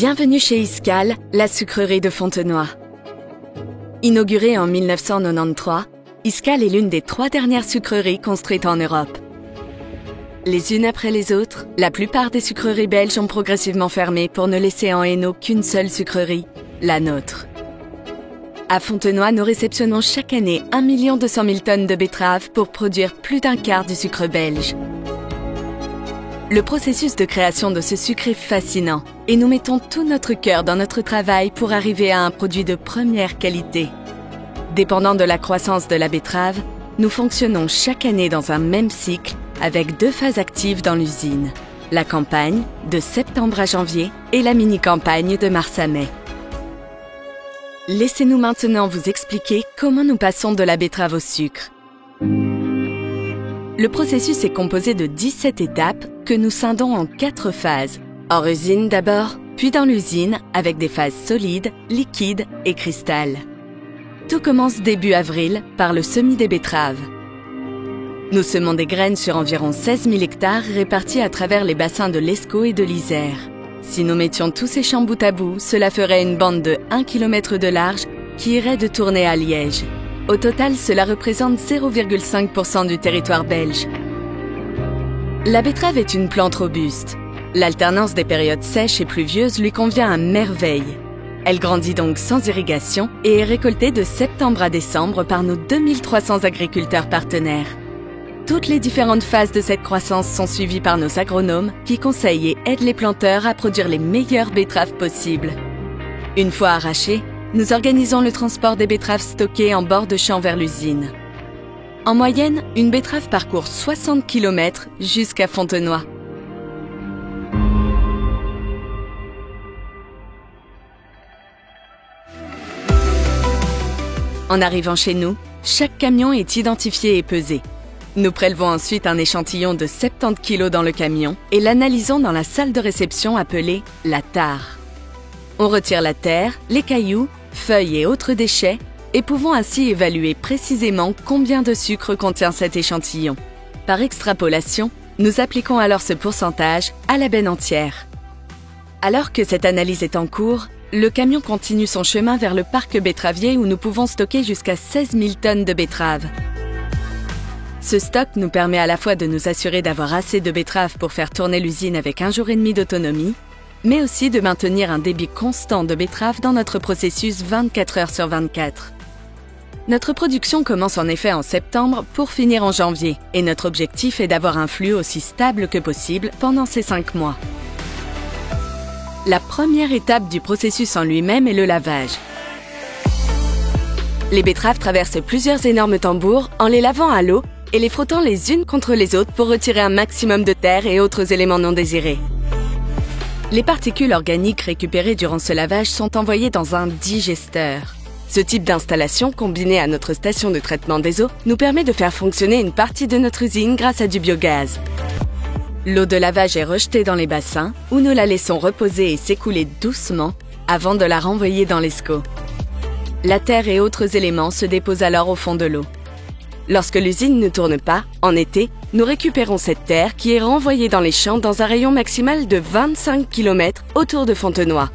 Bienvenue chez Iscal, la sucrerie de Fontenoy. Inaugurée en 1993, Iscal est l'une des 3 dernières sucreries construites en Europe. Les unes après les autres, la plupart des sucreries belges ont progressivement fermé pour ne laisser en Hainaut qu'une seule sucrerie, la nôtre. À Fontenoy, nous réceptionnons chaque année 1 200 000 tonnes de betteraves pour produire plus d'un quart du sucre belge. Le processus de création de ce sucre est fascinant et nous mettons tout notre cœur dans notre travail pour arriver à un produit de première qualité. Dépendant de la croissance de la betterave, nous fonctionnons chaque année dans un même cycle avec 2 phases actives dans l'usine. La campagne, de septembre à janvier, et la mini-campagne de mars à mai. Laissez-nous maintenant vous expliquer comment nous passons de la betterave au sucre. Le processus est composé de 17 étapes que nous scindons en 4 phases. Hors usine d'abord, puis dans l'usine avec des phases solides, liquides et cristal. Tout commence début avril par le semis des betteraves. Nous semons des graines sur environ 16 000 hectares répartis à travers les bassins de l'Escaut et de l'Isère. Si nous mettions tous ces champs bout à bout, cela ferait une bande de 1 km de large qui irait de Tournai à Liège. Au total, cela représente 0,5% du territoire belge. La betterave est une plante robuste. L'alternance des périodes sèches et pluvieuses lui convient à merveille. Elle grandit donc sans irrigation et est récoltée de septembre à décembre par nos 2300 agriculteurs partenaires. Toutes les différentes phases de cette croissance sont suivies par nos agronomes qui conseillent et aident les planteurs à produire les meilleures betteraves possibles. Une fois arrachées, nous organisons le transport des betteraves stockées en bord de champ vers l'usine. En moyenne, une betterave parcourt 60 km jusqu'à Fontenoy. En arrivant chez nous, chaque camion est identifié et pesé. Nous prélevons ensuite un échantillon de 70 kg dans le camion et l'analysons dans la salle de réception appelée la tare. On retire la terre, les cailloux, feuilles et autres déchets et pouvons ainsi évaluer précisément combien de sucre contient cet échantillon. Par extrapolation, nous appliquons alors ce pourcentage à la benne entière. Alors que cette analyse est en cours, le camion continue son chemin vers le parc betteravier où nous pouvons stocker jusqu'à 16 000 tonnes de betteraves. Ce stock nous permet à la fois de nous assurer d'avoir assez de betteraves pour faire tourner l'usine avec 1 jour et demi d'autonomie, mais aussi de maintenir un débit constant de betteraves dans notre processus 24 heures sur 24. Notre production commence en effet en septembre pour finir en janvier, et notre objectif est d'avoir un flux aussi stable que possible pendant ces 5 mois. La première étape du processus en lui-même est le lavage. Les betteraves traversent plusieurs énormes tambours en les lavant à l'eau et les frottant les unes contre les autres pour retirer un maximum de terre et autres éléments non désirés. Les particules organiques récupérées durant ce lavage sont envoyées dans un digesteur. Ce type d'installation, combiné à notre station de traitement des eaux, nous permet de faire fonctionner une partie de notre usine grâce à du biogaz. L'eau de lavage est rejetée dans les bassins, où nous la laissons reposer et s'écouler doucement avant de la renvoyer dans l'Escaut. La terre et autres éléments se déposent alors au fond de l'eau. Lorsque l'usine ne tourne pas, en été, nous récupérons cette terre qui est renvoyée dans les champs dans un rayon maximal de 25 km autour de Fontenoy.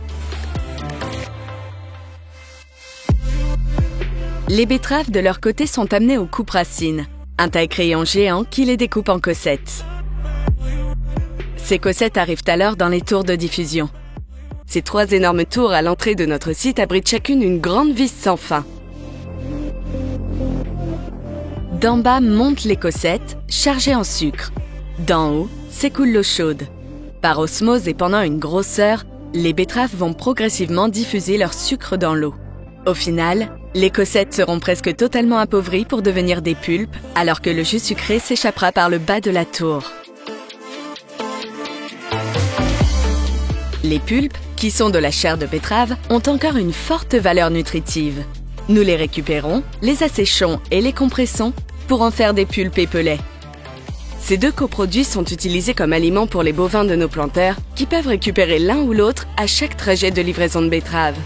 Les betteraves de leur côté sont amenées au coupe-racines, un taille-crayon géant qui les découpe en cossettes. Ces cossettes arrivent alors dans les tours de diffusion. Ces 3 énormes tours à l'entrée de notre site abritent chacune une grande vis sans fin. D'en bas montent les cossettes, chargées en sucre. D'en haut s'écoule l'eau chaude. Par osmose et pendant une grosse heure, les betteraves vont progressivement diffuser leur sucre dans l'eau. Au final, les cossettes seront presque totalement appauvries pour devenir des pulpes, alors que le jus sucré s'échappera par le bas de la tour. Les pulpes, qui sont de la chair de betterave, ont encore une forte valeur nutritive. Nous les récupérons, les asséchons et les compressons pour en faire des pulpes et pelets. Ces 2 coproduits sont utilisés comme aliments pour les bovins de nos planteurs qui peuvent récupérer l'un ou l'autre à chaque trajet de livraison de betterave.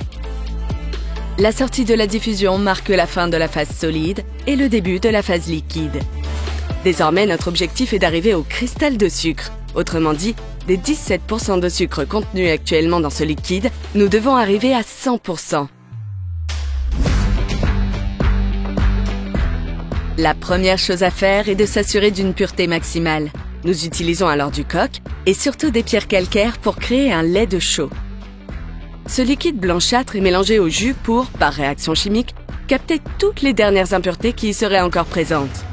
La sortie de la diffusion marque la fin de la phase solide et le début de la phase liquide. Désormais, notre objectif est d'arriver au cristal de sucre, autrement dit, Des 17% de sucre contenus actuellement dans ce liquide, nous devons arriver à 100%. La première chose à faire est de s'assurer d'une pureté maximale. Nous utilisons alors du coque et surtout des pierres calcaires pour créer un lait de chaux. Ce liquide blanchâtre est mélangé au jus pour, par réaction chimique, capter toutes les dernières impuretés qui y seraient encore présentes.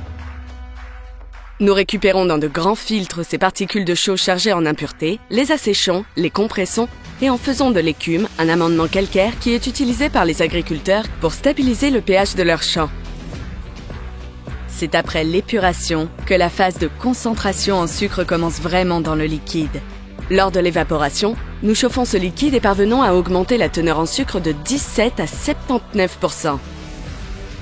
Nous récupérons dans de grands filtres ces particules de chaux chargées en impuretés, les asséchons, les compressons et en faisons de l'écume, un amendement calcaire qui est utilisé par les agriculteurs pour stabiliser le pH de leurs champs. C'est après l'épuration que la phase de concentration en sucre commence vraiment dans le liquide. Lors de l'évaporation, nous chauffons ce liquide et parvenons à augmenter la teneur en sucre de 17 à 79%.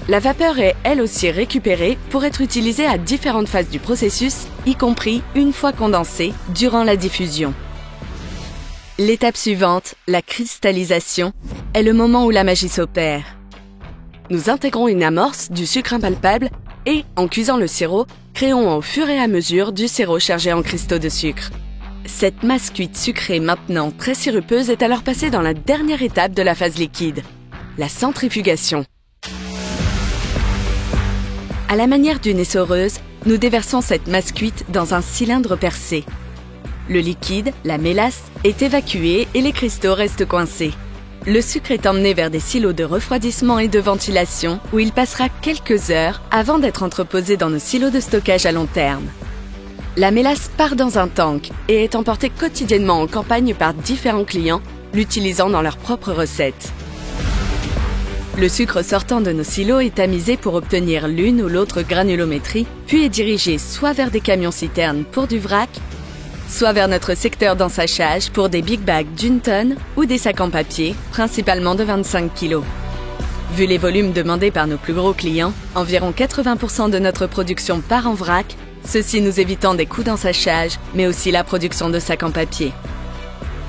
La vapeur est elle aussi récupérée pour être utilisée à différentes phases du processus, y compris une fois condensée durant la diffusion. L'étape suivante, la cristallisation, est le moment où la magie s'opère. Nous intégrons une amorce du sucre impalpable et, en cuisant le sirop, créons au fur et à mesure du sirop chargé en cristaux de sucre. Cette masse cuite sucrée maintenant très sirupeuse est alors passée dans la dernière étape de la phase liquide, la centrifugation. À la manière d'une essoreuse, nous déversons cette masse cuite dans un cylindre percé. Le liquide, la mélasse, est évacué et les cristaux restent coincés. Le sucre est emmené vers des silos de refroidissement et de ventilation où il passera quelques heures avant d'être entreposé dans nos silos de stockage à long terme. La mélasse part dans un tank et est emportée quotidiennement en campagne par différents clients, l'utilisant dans leurs propres recettes. Le sucre sortant de nos silos est tamisé pour obtenir l'une ou l'autre granulométrie, puis est dirigé soit vers des camions-citernes pour du vrac, soit vers notre secteur d'ensachage pour des big bags d'1 tonne ou des sacs en papier, principalement de 25 kg. Vu les volumes demandés par nos plus gros clients, environ 80% de notre production part en vrac, ceci nous évitant des coûts d'ensachage, mais aussi la production de sacs en papier.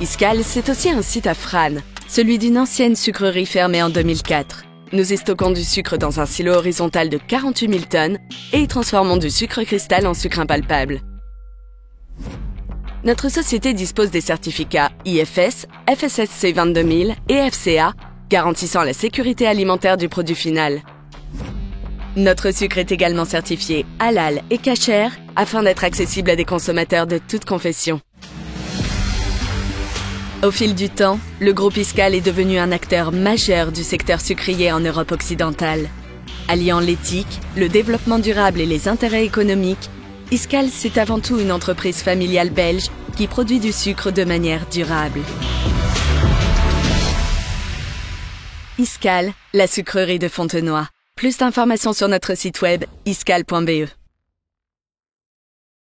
Iskall, c'est aussi un site à Frasnes, celui d'une ancienne sucrerie fermée en 2004. Nous y stockons du sucre dans un silo horizontal de 48 000 tonnes et y transformons du sucre cristal en sucre impalpable. Notre société dispose des certificats IFS, FSSC 22000 et FCA, garantissant la sécurité alimentaire du produit final. Notre sucre est également certifié halal et kasher afin d'être accessible à des consommateurs de toute confession. Au fil du temps, le groupe Iskall est devenu un acteur majeur du secteur sucrier en Europe occidentale. Alliant l'éthique, le développement durable et les intérêts économiques, Iskall, c'est avant tout une entreprise familiale belge qui produit du sucre de manière durable. Iskall, la sucrerie de Fontenoy. Plus d'informations sur notre site web iskall.be.